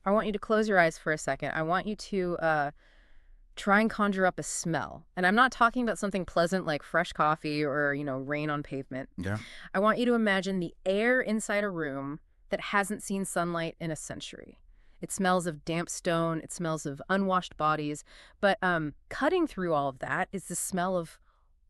I want you to close your eyes for a second. I want you to try and conjure up a smell. And I'm not talking about something pleasant like fresh coffee or, rain on pavement. Yeah. I want you to imagine the air inside a room that hasn't seen sunlight in a century. It smells of damp stone. It smells of unwashed bodies. But cutting through all of that is the smell of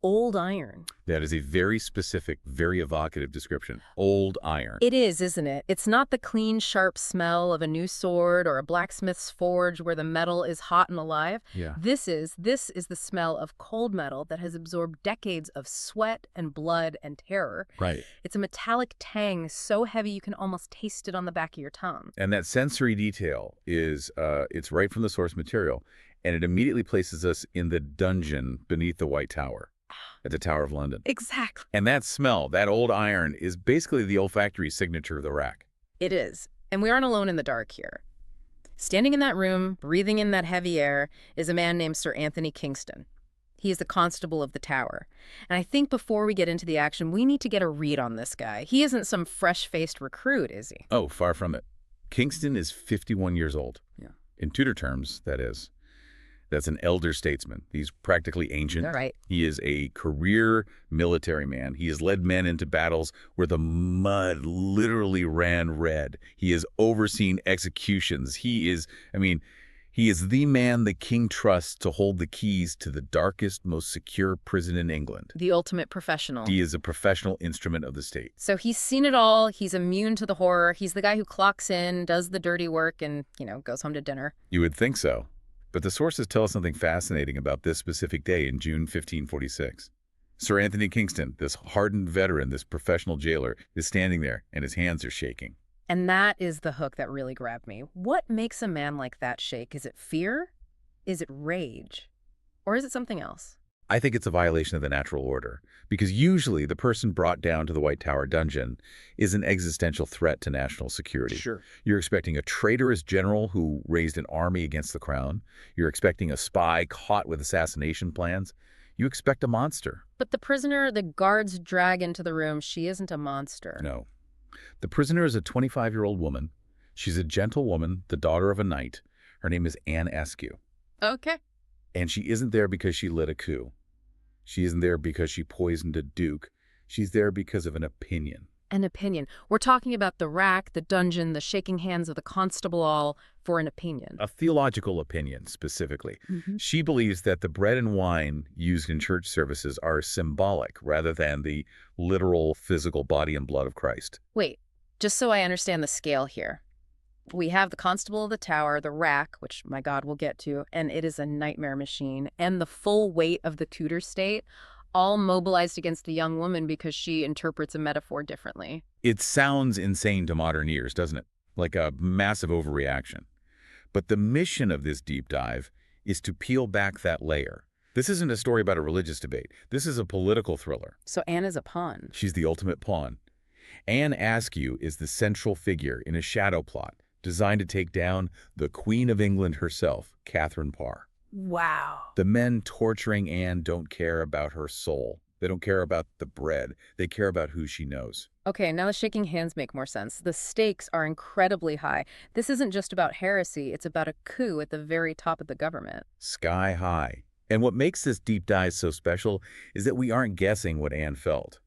old iron. That is a very specific, very evocative description. Old iron. It is, isn't it? It's not the clean, sharp smell of a new sword or a blacksmith's forge where the metal is hot and alive. Yeah. This is the smell of cold metal that has absorbed decades of sweat and blood and terror. Right. It's a metallic tang so heavy you can almost taste it on the back of your tongue. And that sensory detail is, it's right from the source material, and it immediately places us in the dungeon beneath the White Tower. At the Tower of London. Exactly. And that smell, that old iron, is basically the olfactory signature of the rack. It is. And we aren't alone in the dark here. Standing in that room, breathing in that heavy air, is a man named Sir Anthony Kingston. He is the constable of the tower. And I think before we get into the action, we need to get a read on this guy. He isn't some fresh-faced recruit, is he? Oh, far from it. Kingston is 51 years old. Yeah. In Tudor terms, that is. That's an elder statesman. He's practically ancient. All right. He is a career military man. He has led men into battles where the mud literally ran red. He has overseen executions. He is the man the king trusts to hold the keys to the darkest, most secure prison in England. The ultimate professional. He is a professional instrument of the state. So he's seen it all. He's immune to the horror. He's the guy who clocks in, does the dirty work, and, goes home to dinner. You would think so. But the sources tell us something fascinating about this specific day in June 1546. Sir Anthony Kingston, this hardened veteran, this professional jailer, is standing there, and his hands are shaking. And that is the hook that really grabbed me. What makes a man like that shake? Is it fear? Is it rage? Or is it something else? I think it's a violation of the natural order, because usually the person brought down to the White Tower dungeon is an existential threat to national security. Sure. You're expecting a traitorous general who raised an army against the crown. You're expecting a spy caught with assassination plans. You expect a monster. But the prisoner the guards drag into the room, she isn't a monster. No. The prisoner is a 25-year-old woman. She's a gentle woman, the daughter of a knight. Her name is Anne Askew. Okay. And she isn't there because she lit a coup. She isn't there because she poisoned a duke. She's there because of an opinion. An opinion. We're talking about the rack, the dungeon, the shaking hands of the constable, all for an opinion. A theological opinion, specifically. She believes that the bread and wine used in church services are symbolic rather than the literal physical body and blood of Christ. Wait, just so I understand the scale here. We have the constable of the tower, the rack, which, my God, we'll get to, and it is a nightmare machine, and the full weight of the Tudor state, all mobilized against a young woman because she interprets a metaphor differently. It sounds insane to modern ears, doesn't it? Like a massive overreaction. But the mission of this deep dive is to peel back that layer. This isn't a story about a religious debate. This is a political thriller. So Anne is a pawn. She's the ultimate pawn. Anne Askew is the central figure in a shadow plot designed to take down the Queen of England herself, Catherine Parr. Wow. The men torturing Anne don't care about her soul. They don't care about the bread. They care about who she knows. Okay, now the shaking hands make more sense. The stakes are incredibly high. This isn't just about heresy. It's about a coup at the very top of the government. Sky high. And what makes this deep dive so special is that we aren't guessing what Anne felt.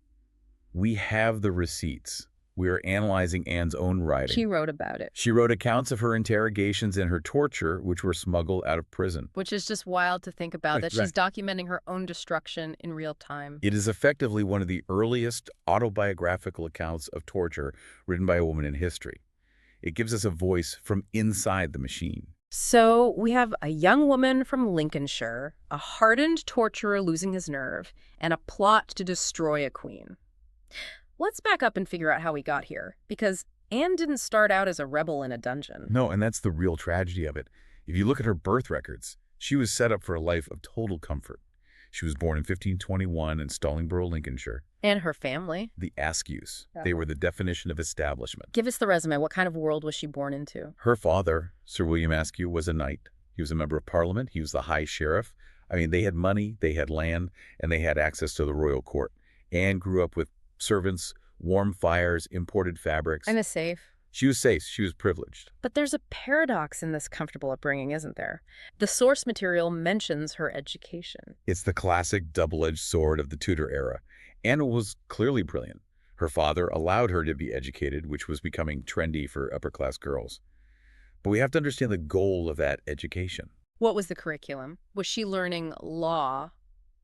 We have the receipts. We are analyzing Anne's own writing. She wrote about it. She wrote accounts of her interrogations and her torture, which were smuggled out of prison. Which is just wild to think about, that Right. she's documenting her own destruction in real time. It is effectively one of the earliest autobiographical accounts of torture written by a woman in history. It gives us a voice from inside the machine. So we have a young woman from Lincolnshire, a hardened torturer losing his nerve, and a plot to destroy a queen. Let's back up and figure out how we got here, because Anne didn't start out as a rebel in a dungeon. No, and that's the real tragedy of it. If you look at her birth records, she was set up for a life of total comfort. She was born in 1521 in Stallingborough, Lincolnshire. And her family. The Askews. They were the definition of establishment. Give us the resume. What kind of world was she born into? Her father, Sir William Askew, was a knight. He was a member of Parliament. He was the High Sheriff. I mean, they had money, they had land, and they had access to the royal court. Anne grew up with servants, warm fires, imported fabrics. And a safe. She was safe. She was privileged. But there's a paradox in this comfortable upbringing, isn't there? The source material mentions her education. It's the classic double-edged sword of the Tudor era. Anne was clearly brilliant. Her father allowed her to be educated, which was becoming trendy for upper-class girls. But we have to understand the goal of that education. What was the curriculum? Was she learning law,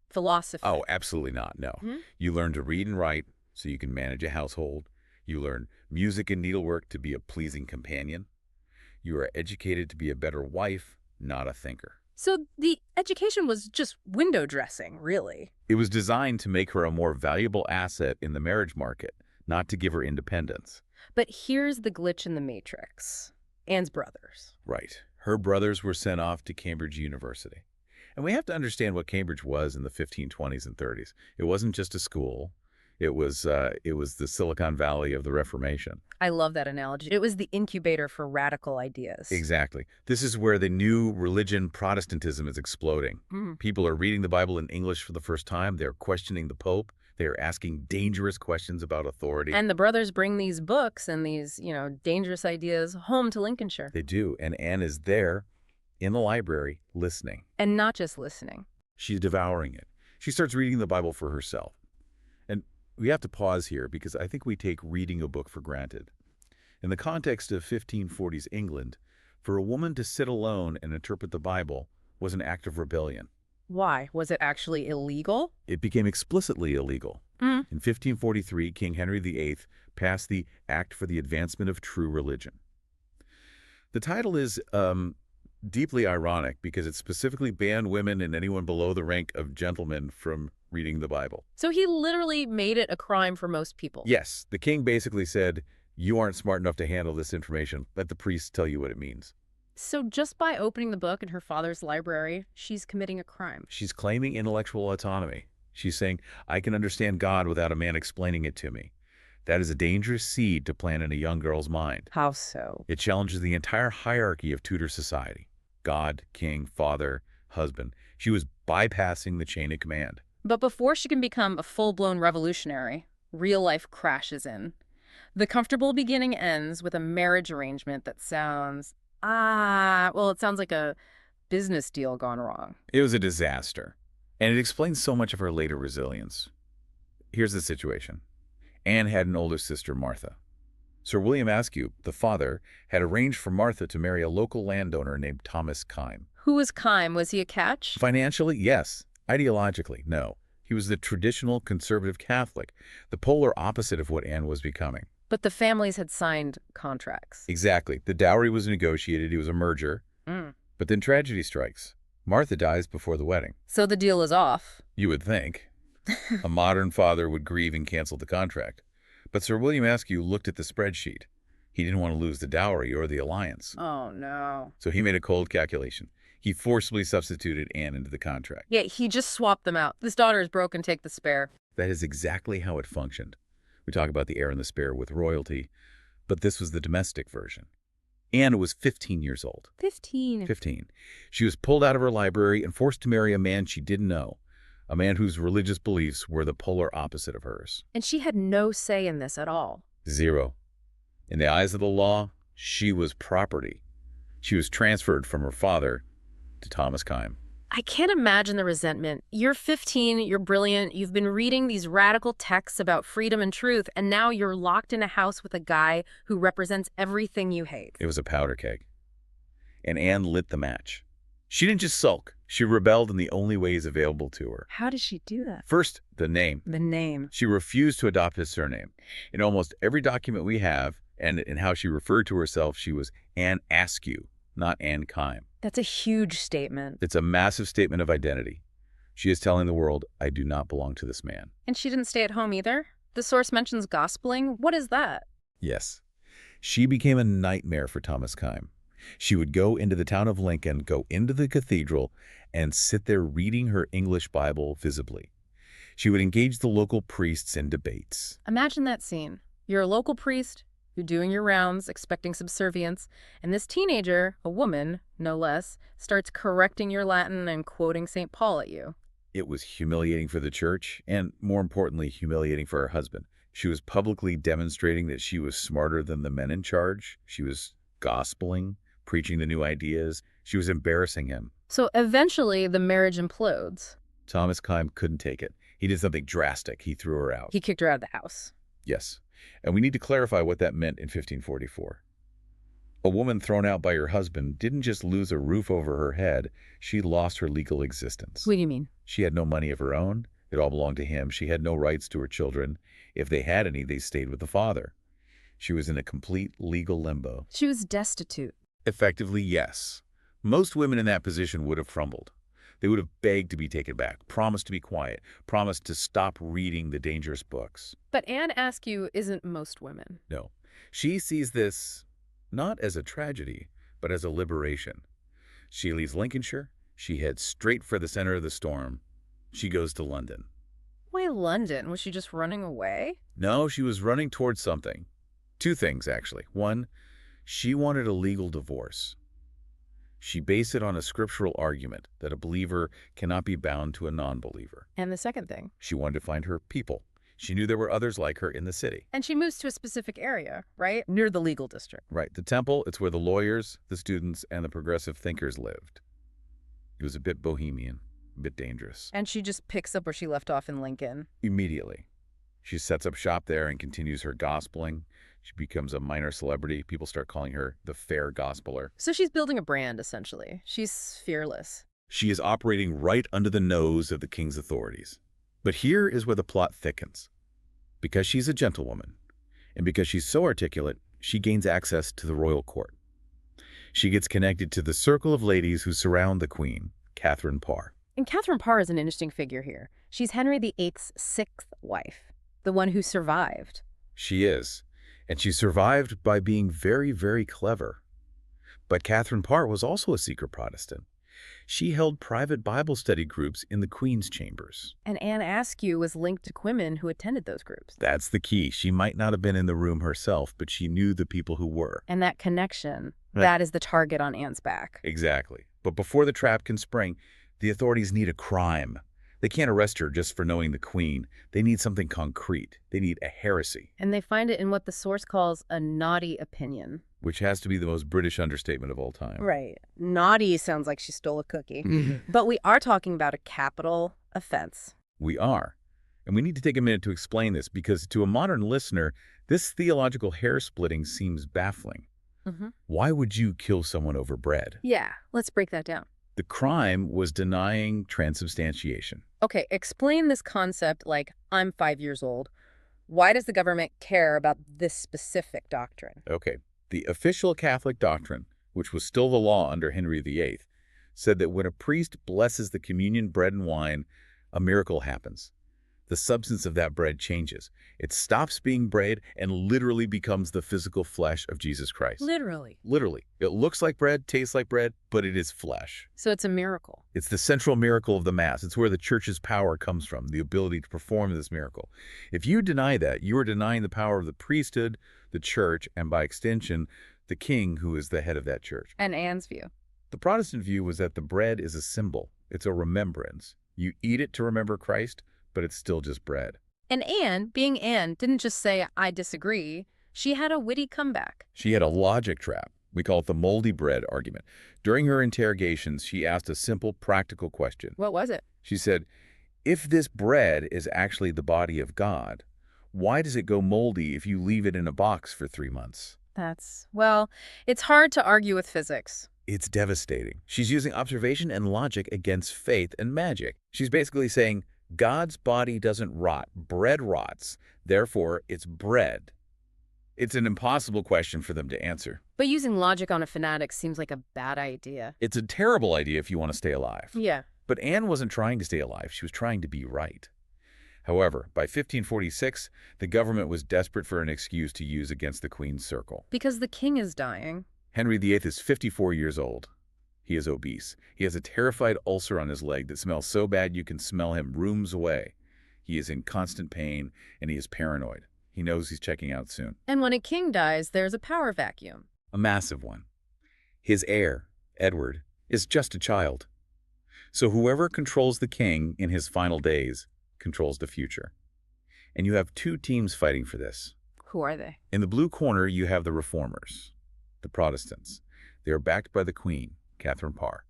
philosophy? Oh, absolutely not, no. You learn to read and write so you can manage a household. You learn music and needlework to be a pleasing companion. You are educated to be a better wife, not a thinker. So the education was just window dressing, really. It was designed to make her a more valuable asset in the marriage market, not to give her independence. But here's the glitch in the matrix. Anne's brothers. Right. Her brothers were sent off to Cambridge University. And we have to understand what Cambridge was in the 1520s and 30s. It wasn't just a school. It was the Silicon Valley of the Reformation. I love that analogy. It was the incubator for radical ideas. Exactly. This is where the new religion, Protestantism, is exploding. People are reading the Bible in English for the first time. They're questioning the Pope. They're asking dangerous questions about authority. And the brothers bring these books and these, dangerous ideas home to Lincolnshire. They do. And Anne is there in the library listening. And not just listening. She's devouring it. She starts reading the Bible for herself. And we have to pause here because I think we take reading a book for granted. In the context of 1540s England, for a woman to sit alone and interpret the Bible was an act of rebellion. Why? Was it actually illegal? It became explicitly illegal. In 1543, King Henry VIII passed the Act for the Advancement of True Religion. The title is deeply ironic because it specifically banned women and anyone below the rank of gentlemen from reading the Bible. So he literally made it a crime for most people. Yes, the king basically said, you aren't smart enough to handle this information. Let the priests tell you what it means. So just by opening the book in her father's library, she's committing a crime. She's claiming intellectual autonomy. She's saying, I can understand God without a man explaining it to me. That is a dangerous seed to plant in a young girl's mind. How so? It challenges the entire hierarchy of Tudor society. God, king, father, husband. She was bypassing the chain of command. But before she can become a full-blown revolutionary, real life crashes in. The comfortable beginning ends with a marriage arrangement that sounds, it sounds like a business deal gone wrong. It was a disaster, and it explains so much of her later resilience. Here's the situation. Anne had an older sister, Martha. Sir William Askew, the father, had arranged for Martha to marry a local landowner named Thomas Kyme. Who was Kyme? Was he a catch? Financially, yes. Ideologically, no. He was the traditional conservative Catholic, the polar opposite of what Anne was becoming. But the families had signed contracts. Exactly. The dowry was negotiated. It was a merger. But then tragedy strikes. Martha dies before the wedding. So the deal is off. You would think. A modern father would grieve and cancel the contract. But Sir William Askew looked at the spreadsheet. He didn't want to lose the dowry or the alliance. Oh, no. So he made a cold calculation. He forcibly substituted Anne into the contract. Yeah, he just swapped them out. This daughter is broken, take the spare. That is exactly how it functioned. We talk about the heir and the spare with royalty, but this was the domestic version. Anne was 15 years old. 15. She was pulled out of her library and forced to marry a man she didn't know, a man whose religious beliefs were the polar opposite of hers. And she had no say in this at all. Zero. In the eyes of the law, she was property. She was transferred from her father to Thomas Kyme. I can't imagine the resentment. You're 15, you're brilliant, you've been reading these radical texts about freedom and truth, and now you're locked in a house with a guy who represents everything you hate. It was a powder keg. And Anne lit the match. She didn't just sulk. She rebelled in the only ways available to her. How did she do that? First, the name. The name. She refused to adopt his surname. In almost every document we have, and in how she referred to herself, she was Anne Askew, not Anne Kyme. That's a huge statement. It's a massive statement of identity. She is telling the world, I do not belong to this man. And she didn't stay at home either? The source mentions gospeling. What is that? Yes. She became a nightmare for Thomas Kyme. She would go into the town of Lincoln, go into the cathedral, and sit there reading her English Bible visibly. She would engage the local priests in debates. Imagine that scene. You're a local priest, you're doing your rounds, expecting subservience, and this teenager, a woman, no less, starts correcting your Latin and quoting St. Paul at you. It was humiliating for the church, and more importantly, humiliating for her husband. She was publicly demonstrating that she was smarter than the men in charge. She was gospeling, preaching the new ideas. She was embarrassing him. So eventually the marriage implodes. Thomas Kyme couldn't take it. He did something drastic. He threw her out. He kicked her out of the house. Yes. And we need to clarify what that meant in 1544. A woman thrown out by her husband didn't just lose a roof over her head, she lost her legal existence. What do you mean? She had no money of her own. It all belonged to him. She had no rights to her children. If they had any, they stayed with the father. She was in a complete legal limbo. She was destitute. Effectively, yes. Most women in that position would have crumbled. They would have begged to be taken back, promised to be quiet, promised to stop reading the dangerous books. But Anne Askew isn't most women. No. She sees this not as a tragedy, but as a liberation. She leaves Lincolnshire. She heads straight for the center of the storm. She goes to London. Why London? Was she just running away? No, she was running towards something. Two things, actually. One, she wanted a legal divorce. She based it on a scriptural argument that a believer cannot be bound to a non-believer. And the second thing? She wanted to find her people. She knew there were others like her in the city. And she moves to a specific area, right? Near the legal district. Right. The temple, it's where the lawyers, the students, and the progressive thinkers lived. It was a bit bohemian, a bit dangerous. And she just picks up where she left off in Lincoln. Immediately. She sets up shop there and continues her gospeling. She becomes a minor celebrity. People start calling her the fair gospeler. So she's building a brand, essentially. She's fearless. She is operating right under the nose of the king's authorities. But here is where the plot thickens. Because she's a gentlewoman, and because she's so articulate, she gains access to the royal court. She gets connected to the circle of ladies who surround the queen, Catherine Parr. And Catherine Parr is an interesting figure here. She's Henry VIII's sixth wife, the one who survived. She is. And she survived by being very, very clever. But Catherine Parr was also a secret Protestant. She held private Bible study groups in the Queen's chambers. And Anne Askew was linked to women who attended those groups. That's the key. She might not have been in the room herself, but she knew the people who were. And that connection, that is the target on Anne's back. Exactly. But before the trap can spring, the authorities need a crime. They can't arrest her just for knowing the Queen. They need something concrete. They need a heresy. And they find it in what the source calls a naughty opinion. Which has to be the most British understatement of all time. Right. Naughty sounds like she stole a cookie. But we are talking about a capital offense. We are. And we need to take a minute to explain this because to a modern listener, this theological hair-splitting seems baffling. Why would you kill someone over bread? Yeah, let's break that down. The crime was denying transubstantiation. Okay, explain this concept like I'm 5 years old. Why does the government care about this specific doctrine? Okay, the official Catholic doctrine, which was still the law under Henry VIII, said that when a priest blesses the communion bread and wine, a miracle happens. The substance of that bread changes. It stops being bread and literally becomes the physical flesh of Jesus Christ. Literally. Literally. It looks like bread, tastes like bread, but it is flesh. So it's a miracle. It's the central miracle of the Mass. It's where the Church's power comes from, the ability to perform this miracle. If you deny that, you are denying the power of the priesthood, the Church, and by extension, the King who is the head of that Church. And Anne's view. The Protestant view was that the bread is a symbol. It's a remembrance. You eat it to remember Christ, but it's still just bread. And Anne, being Anne, didn't just say, I disagree. She had a witty comeback. She had a logic trap. We call it the moldy bread argument. During her interrogations, she asked a simple, practical question. What was it? She said, if this bread is actually the body of God, why does it go moldy if you leave it in a box for 3 months? Well, it's hard to argue with physics. It's devastating. She's using observation and logic against faith and magic. She's basically saying, God's body doesn't rot. Bread rots. Therefore, it's bread. It's an impossible question for them to answer. But using logic on a fanatic seems like a bad idea. It's a terrible idea if you want to stay alive. Yeah. But Anne wasn't trying to stay alive. She was trying to be right. However, by 1546, the government was desperate for an excuse to use against the Queen's circle. Because the king is dying. Henry VIII is 54 years old. He is obese. He has a terrified ulcer on his leg that smells so bad you can smell him rooms away. He is in constant pain, and he is paranoid. He knows he's checking out soon. And when a king dies, there's a power vacuum. A massive one. His heir, Edward, is just a child. So whoever controls the king in his final days controls the future. And you have two teams fighting for this. Who are they? In the blue corner, you have the Reformers, the Protestants. They are backed by the Queen, Catherine Parr.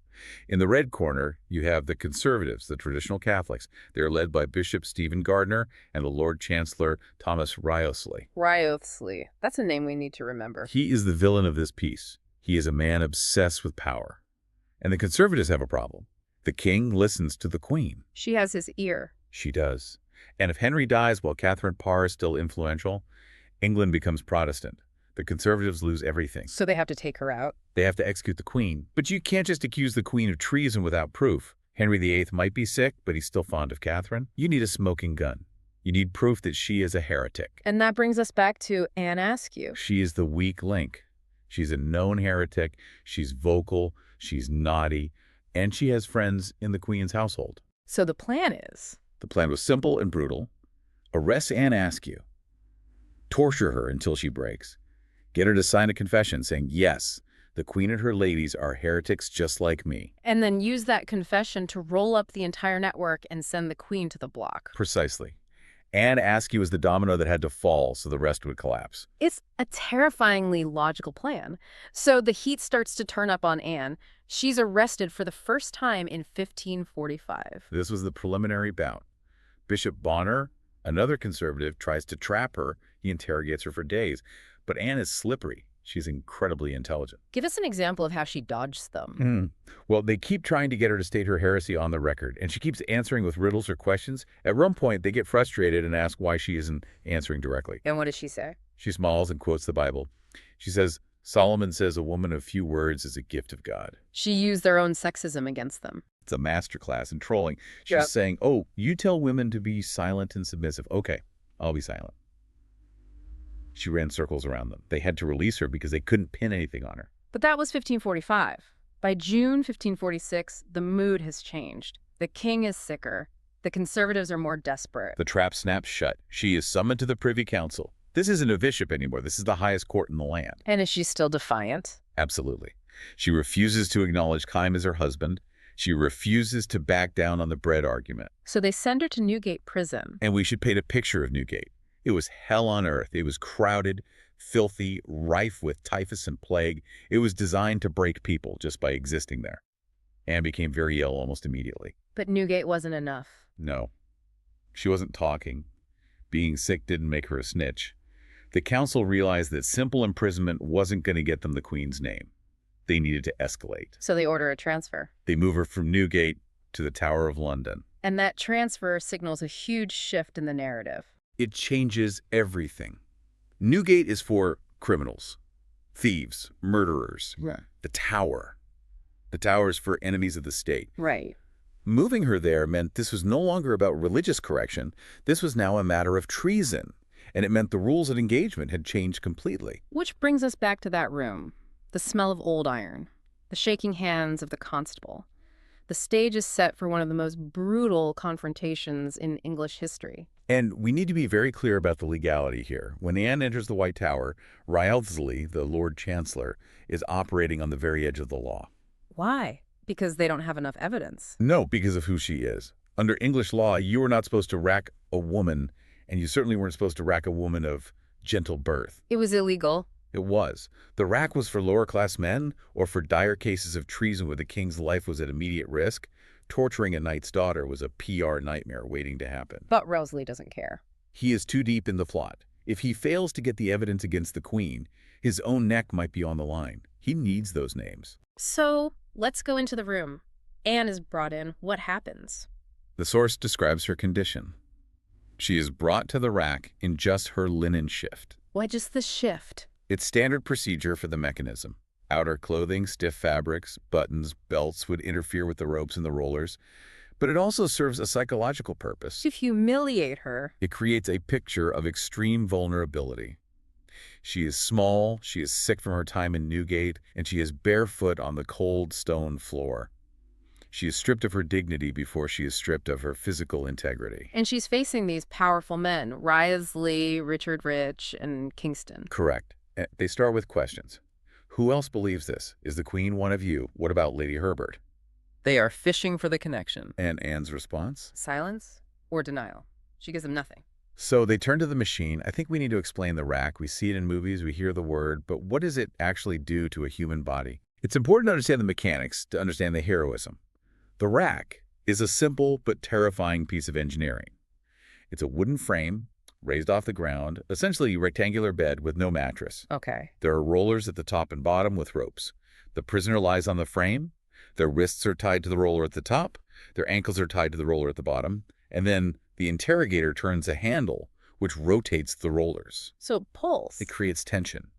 In the red corner, you have the Conservatives, the traditional Catholics. They are led by Bishop Stephen Gardiner and the Lord Chancellor Thomas Wriothesley. Wriothesley. That's a name we need to remember. He is the villain of this piece. He is a man obsessed with power. And the Conservatives have a problem. The king listens to the Queen. She has his ear. She does. And if Henry dies while Catherine Parr is still influential, England becomes Protestant. The Conservatives lose everything. So they have to take her out? They have to execute the Queen. But you can't just accuse the Queen of treason without proof. Henry VIII might be sick, but he's still fond of Catherine. You need a smoking gun. You need proof that she is a heretic. And that brings us back to Anne Askew. She is the weak link. She's a known heretic. She's vocal. She's naughty. And she has friends in the Queen's household. So the plan is? The plan was simple and brutal. Arrest Anne Askew. Torture her until she breaks. Get her to sign a confession saying, yes, the Queen and her ladies are heretics just like me. And then use that confession to roll up the entire network and send the Queen to the block. Precisely. Anne Askew was the domino that had to fall so the rest would collapse. It's a terrifyingly logical plan. So the heat starts to turn up on Anne. She's arrested for the first time in 1545. This was the preliminary bout. Bishop Bonner, another conservative, tries to trap her. He interrogates her for days. But Anne is slippery. She's incredibly intelligent. Give us an example of how she dodges them. Well, they keep trying to get her to state her heresy on the record, and she keeps answering with riddles or questions. At one point, they get frustrated and ask why she isn't answering directly. And what does she say? She smiles and quotes the Bible. She says, Solomon says a woman of few words is a gift of God. She used their own sexism against them. It's a masterclass in trolling. She's saying, oh, you tell women to be silent and submissive. Okay, I'll be silent. She ran circles around them. They had to release her because they couldn't pin anything on her. But that was 1545. By June 1546, the mood has changed. The king is sicker. The conservatives are more desperate. The trap snaps shut. She is summoned to the Privy Council. This isn't a bishop anymore. This is the highest court in the land. And is she still defiant? Absolutely. She refuses to acknowledge Kime as her husband. She refuses to back down on the bread argument. So they send her to Newgate Prison. And we should paint a picture of Newgate. It was hell on earth. It was crowded, filthy, rife with typhus and plague. It was designed to break people just by existing there. Anne became very ill almost immediately. But Newgate wasn't enough. No. She wasn't talking. Being sick didn't make her a snitch. The council realized that simple imprisonment wasn't going to get them the Queen's name. They needed to escalate. So they order a transfer. They move her from Newgate to the Tower of London. And that transfer signals a huge shift in the narrative. It changes everything. Newgate is for criminals, thieves, murderers. Right. The Tower. The Tower is for enemies of the state. Right. Moving her there meant this was no longer about religious correction. This was now a matter of treason. And it meant the rules of engagement had changed completely. Which brings us back to that room. The smell of old iron. The shaking hands of the constable. The stage is set for one of the most brutal confrontations in English history. And we need to be very clear about the legality here. When Anne enters the White Tower, Wriothesley, the Lord Chancellor, is operating on the very edge of the law. Why? Because they don't have enough evidence. No, because of who she is. Under English law, you were not supposed to rack a woman, and you certainly weren't supposed to rack a woman of gentle birth. It was illegal. It was. The rack was for lower-class men or for dire cases of treason where the king's life was at immediate risk. Torturing a knight's daughter was a PR nightmare waiting to happen. But Wriothesley doesn't care. He is too deep in the plot. If he fails to get the evidence against the Queen, his own neck might be on the line. He needs those names. So, let's go into the room. Anne is brought in. What happens? The source describes her condition. She is brought to the rack in just her linen shift. Why just the shift? It's standard procedure for the mechanism. Outer clothing, stiff fabrics, buttons, belts would interfere with the ropes and the rollers. But it also serves a psychological purpose. To humiliate her. It creates a picture of extreme vulnerability. She is small, she is sick from her time in Newgate, and she is barefoot on the cold stone floor. She is stripped of her dignity before she is stripped of her physical integrity. And she's facing these powerful men, Wriothesley, Richard Rich, and Kingston. Correct. They start with questions. Who else believes this? Is the Queen one of you? What about Lady Herbert? They are fishing for the connection. And Anne's response? Silence or denial. She gives them nothing. So they turn to the machine. I think we need to explain the rack. We see it in movies, we hear the word, but what does it actually do to a human body? It's important to understand the mechanics to understand the heroism. The rack is a simple but terrifying piece of engineering. It's a wooden frame, raised off the ground, essentially a rectangular bed with no mattress. Okay. There are rollers at the top and bottom with ropes. The prisoner lies on the frame. Their wrists are tied to the roller at the top. Their ankles are tied to the roller at the bottom. And then the interrogator turns a handle, which rotates the rollers. So it pulls. It creates tension.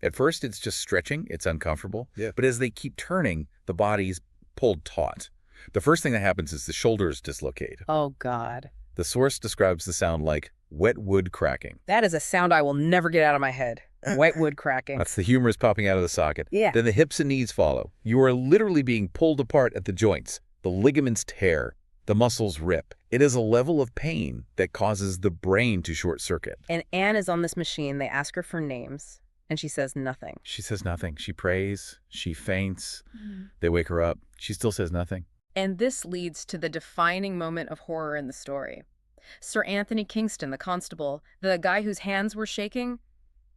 At first, it's just stretching. It's uncomfortable. Yeah. But as they keep turning, the body's pulled taut. The first thing that happens is the shoulders dislocate. Oh, God. The source describes the sound like wet wood cracking. That is a sound I will never get out of my head. Wet wood cracking. That's the humerus popping out of the socket. Yeah. Then the hips and knees follow. You are literally being pulled apart at the joints. The ligaments tear. The muscles rip. It is a level of pain that causes the brain to short circuit. And Anne is on this machine. They ask her for names, and she says nothing. She says nothing. She prays. She faints. They wake her up. She still says nothing. And this leads to the defining moment of horror in the story. Sir Anthony Kingston, the constable, the guy whose hands were shaking,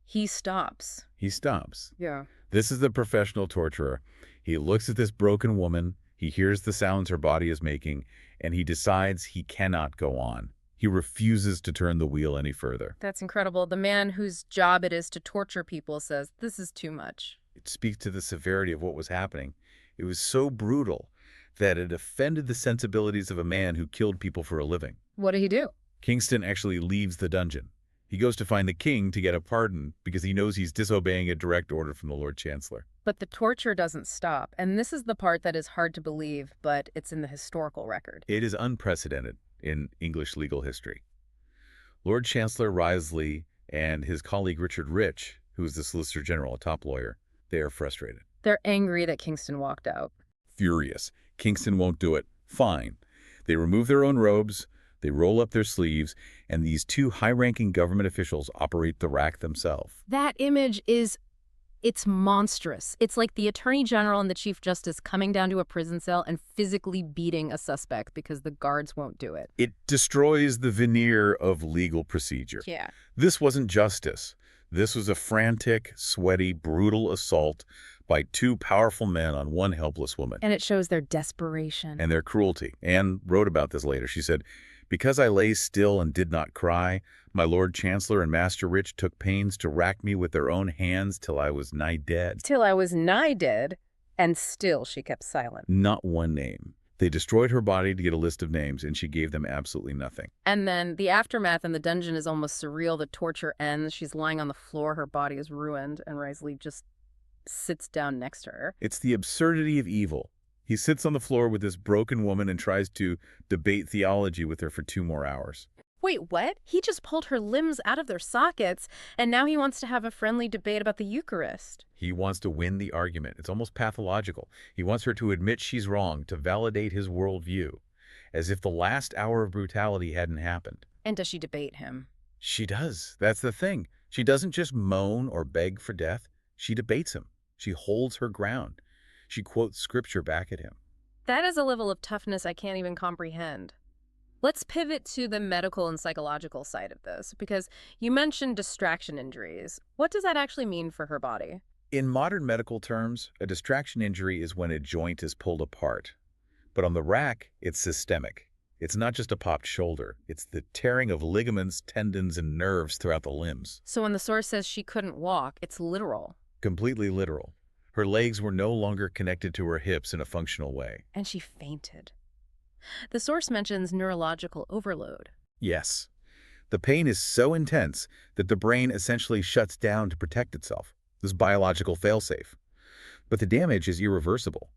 he stops. He stops. Yeah. This is the professional torturer. He looks at this broken woman. He hears the sounds her body is making, and he decides he cannot go on. He refuses to turn the wheel any further. That's incredible. The man whose job it is to torture people says, this is too much. It speaks to the severity of what was happening. It was so brutal that it offended the sensibilities of a man who killed people for a living. What did he do? Kingston actually leaves the dungeon. He goes to find the king to get a pardon because he knows he's disobeying a direct order from the Lord Chancellor. But the torture doesn't stop. And this is the part that is hard to believe, but it's in the historical record. It is unprecedented in English legal history. Lord Chancellor Wriothesley and his colleague Richard Rich, who is the Solicitor General, a top lawyer, they are frustrated. They're angry that Kingston walked out. Furious. Kingston won't do it. Fine. They remove their own robes, they roll up their sleeves, and these two high-ranking government officials operate the rack themselves. That image it's monstrous. It's like the Attorney General and the Chief Justice coming down to a prison cell and physically beating a suspect because the guards won't do it. It destroys the veneer of legal procedure. Yeah. This wasn't justice. This was a frantic, sweaty, brutal assault by two powerful men on one helpless woman. And it shows their desperation. And their cruelty. Anne wrote about this later. She said, "Because I lay still and did not cry, my Lord Chancellor and Master Rich took pains to rack me with their own hands till I was nigh dead." Till I was nigh dead, and still she kept silent. Not one name. They destroyed her body to get a list of names, and she gave them absolutely nothing. And then the aftermath in the dungeon is almost surreal. The torture ends. She's lying on the floor. Her body is ruined, and Wriothesley just sits down next to her. It's the absurdity of evil. He sits on the floor with this broken woman and tries to debate theology with her for 2 more hours. Wait, what? He just pulled her limbs out of their sockets, and now he wants to have a friendly debate about the Eucharist. He wants to win the argument. It's almost pathological. He wants her to admit she's wrong, to validate his worldview, as if the last hour of brutality hadn't happened. And does she debate him? She does. That's the thing. She doesn't just moan or beg for death. She debates him. She holds her ground. She quotes scripture back at him. That is a level of toughness I can't even comprehend. Let's pivot to the medical and psychological side of this, because you mentioned distraction injuries. What does that actually mean for her body? In modern medical terms, a distraction injury is when a joint is pulled apart. But on the rack, it's systemic. It's not just a popped shoulder. It's the tearing of ligaments, tendons, and nerves throughout the limbs. So when the source says she couldn't walk, it's literal. Completely literal. Her legs were no longer connected to her hips in a functional way. And she fainted. The source mentions neurological overload. Yes. The pain is so intense that the brain essentially shuts down to protect itself. This biological failsafe. But the damage is irreversible.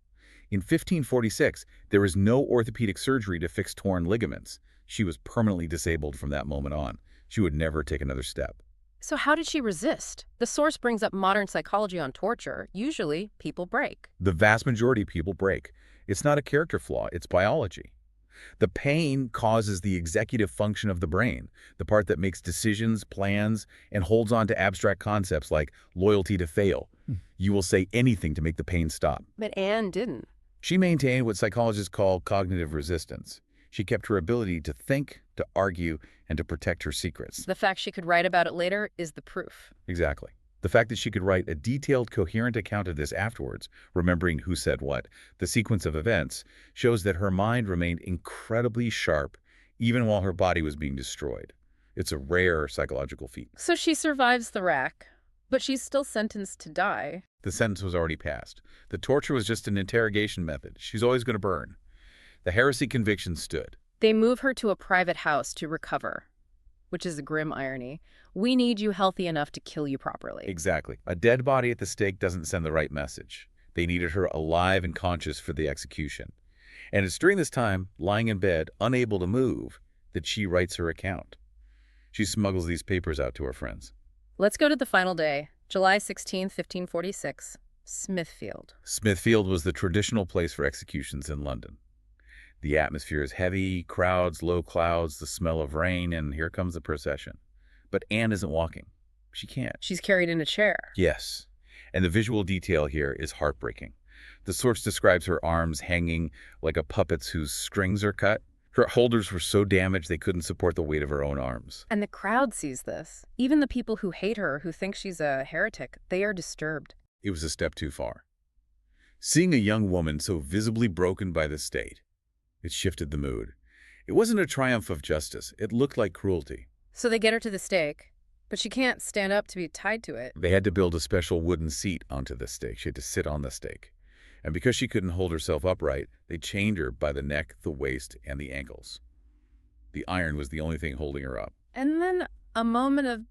In 1546, there was no orthopedic surgery to fix torn ligaments. She was permanently disabled from that moment on. She would never take another step. So how did she resist? The source brings up modern psychology on torture. Usually, people break. The vast majority of people break. It's not a character flaw, it's biology. The pain causes the executive function of the brain, the part that makes decisions, plans, and holds on to abstract concepts like loyalty to fail. You will say anything to make the pain stop. But Anne didn't. She maintained what psychologists call cognitive resistance. She kept her ability to think, to argue, and to protect her secrets. The fact she could write about it later is the proof. Exactly. The fact that she could write a detailed, coherent account of this afterwards, remembering who said what, the sequence of events, shows that her mind remained incredibly sharp even while her body was being destroyed. It's a rare psychological feat. So she survives the rack, but she's still sentenced to die. The sentence was already passed. The torture was just an interrogation method. She's always going to burn. The heresy conviction stood. They move her to a private house to recover, which is a grim irony. We need you healthy enough to kill you properly. Exactly. A dead body at the stake doesn't send the right message. They needed her alive and conscious for the execution. And it's during this time, lying in bed, unable to move, that she writes her account. She smuggles these papers out to her friends. Let's go to the final day, July 16, 1546, Smithfield. Smithfield was the traditional place for executions in London. The atmosphere is heavy, crowds, low clouds, the smell of rain, and here comes the procession. But Anne isn't walking. She can't. She's carried in a chair. Yes, and the visual detail here is heartbreaking. The source describes her arms hanging like a puppet's whose strings are cut. Her holders were so damaged they couldn't support the weight of her own arms. And the crowd sees this. Even the people who hate her, who think she's a heretic, they are disturbed. It was a step too far. Seeing a young woman so visibly broken by the state, it shifted the mood. It wasn't a triumph of justice. It looked like cruelty. So they get her to the stake, but she can't stand up to be tied to it. They had to build a special wooden seat onto the stake. She had to sit on the stake. And because she couldn't hold herself upright, they chained her by the neck, the waist, and the ankles. The iron was the only thing holding her up. And then a moment of,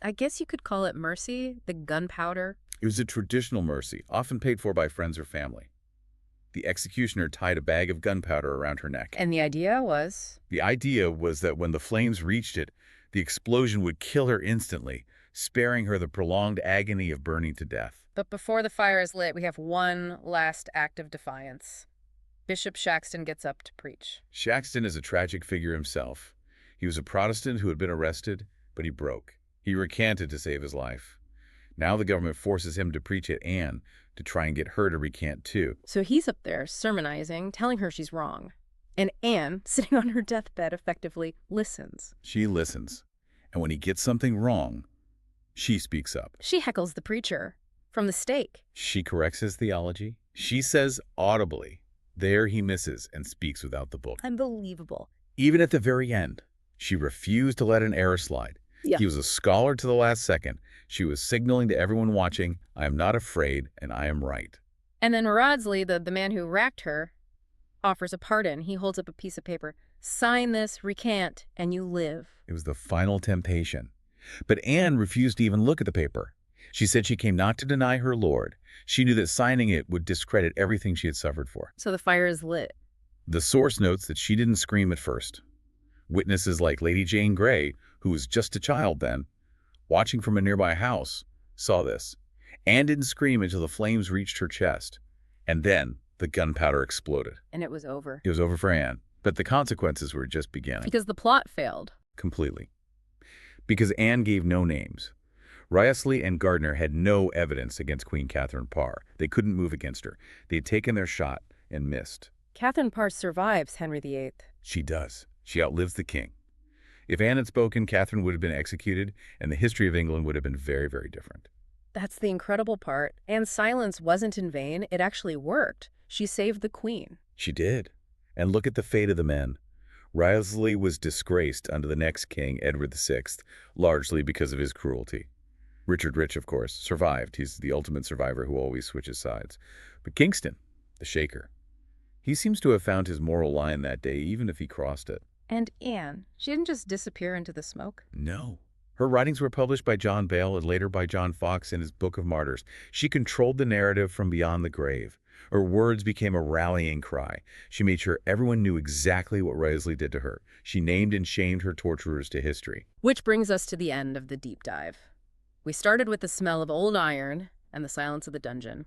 I guess you could call it mercy, the gunpowder. It was a traditional mercy, often paid for by friends or family. The executioner tied a bag of gunpowder around her neck. And the idea was? The idea was that when the flames reached it, the explosion would kill her instantly, sparing her the prolonged agony of burning to death. But before the fire is lit, we have one last act of defiance. Bishop Shaxton gets up to preach. Shaxton is a tragic figure himself. He was a Protestant who had been arrested, but he broke. He recanted to save his life. Now the government forces him to preach at Anne to try and get her to recant too. So he's up there sermonizing, telling her she's wrong. And Anne, sitting on her deathbed, effectively listens. She listens. And when he gets something wrong, she speaks up. She heckles the preacher from the stake. She corrects his theology. She says audibly, there he misses, and speaks without the book. Unbelievable. Even at the very end, she refused to let an error slide. Yeah. He was a scholar to the last second. She was signaling to everyone watching, I am not afraid and I am right. And then Wriothesley, the man who racked her, offers a pardon. He holds up a piece of paper. Sign this, recant, and you live. It was the final temptation. But Anne refused to even look at the paper. She said she came not to deny her Lord. She knew that signing it would discredit everything she had suffered for. So the fire is lit. The source notes that she didn't scream at first. Witnesses like Lady Jane Grey, who was just a child then, watching from a nearby house, saw this. Anne didn't scream until the flames reached her chest. And then the gunpowder exploded. And it was over. It was over for Anne. But the consequences were just beginning. Because the plot failed. Completely. Because Anne gave no names. Wriothesley and Gardiner had no evidence against Queen Catherine Parr. They couldn't move against her. They had taken their shot and missed. Catherine Parr survives Henry VIII. She does. She outlives the king. If Anne had spoken, Catherine would have been executed, and the history of England would have been very, very different. That's the incredible part. Anne's silence wasn't in vain. It actually worked. She saved the queen. She did. And look at the fate of the men. Wriothesley was disgraced under the next king, Edward VI, largely because of his cruelty. Richard Rich, of course, survived. He's the ultimate survivor who always switches sides. But Kingston, the Shaker, he seems to have found his moral line that day, even if he crossed it. And Anne, she didn't just disappear into the smoke. No. Her writings were published by John Bale and later by John Foxe in his Book of Martyrs. She controlled the narrative from beyond the grave. Her words became a rallying cry. She made sure everyone knew exactly what Wriothesley did to her. She named and shamed her torturers to history. Which brings us to the end of the deep dive. We started with the smell of old iron and the silence of the dungeon.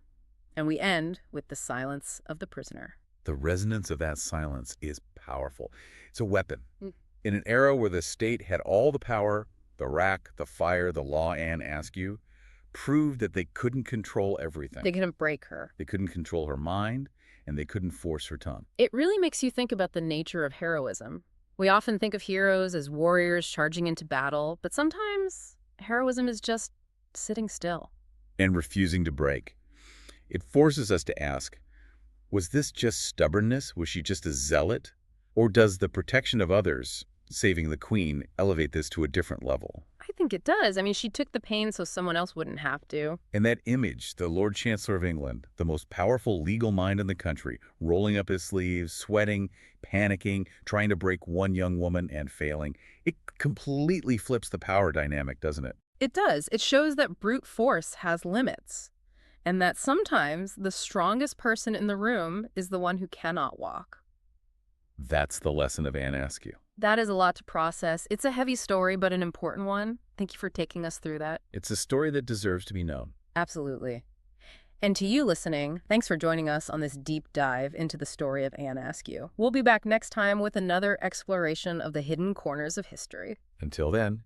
And we end with the silence of the prisoner. The resonance of that silence is powerful. It's a weapon. In an era where the state had all the power, the rack, the fire, the law, Anne Askew, proved that they couldn't control everything. They couldn't break her. They couldn't control her mind, and they couldn't force her tongue. It really makes you think about the nature of heroism. We often think of heroes as warriors charging into battle, but sometimes heroism is just sitting still. And refusing to break. It forces us to ask, was this just stubbornness? Was she just a zealot? Or does the protection of others, saving the queen, elevate this to a different level? I think it does. I mean, she took the pain so someone else wouldn't have to. And that image, the Lord Chancellor of England, the most powerful legal mind in the country, rolling up his sleeves, sweating, panicking, trying to break one young woman and failing, it completely flips the power dynamic, doesn't it? It does. It shows that brute force has limits, and that sometimes the strongest person in the room is the one who cannot walk. That's the lesson of Anne Askew. That is a lot to process. It's a heavy story, but an important one. Thank you for taking us through that. It's a story that deserves to be known. Absolutely. And to you listening, thanks for joining us on this deep dive into the story of Anne Askew. We'll be back next time with another exploration of the hidden corners of history. Until then,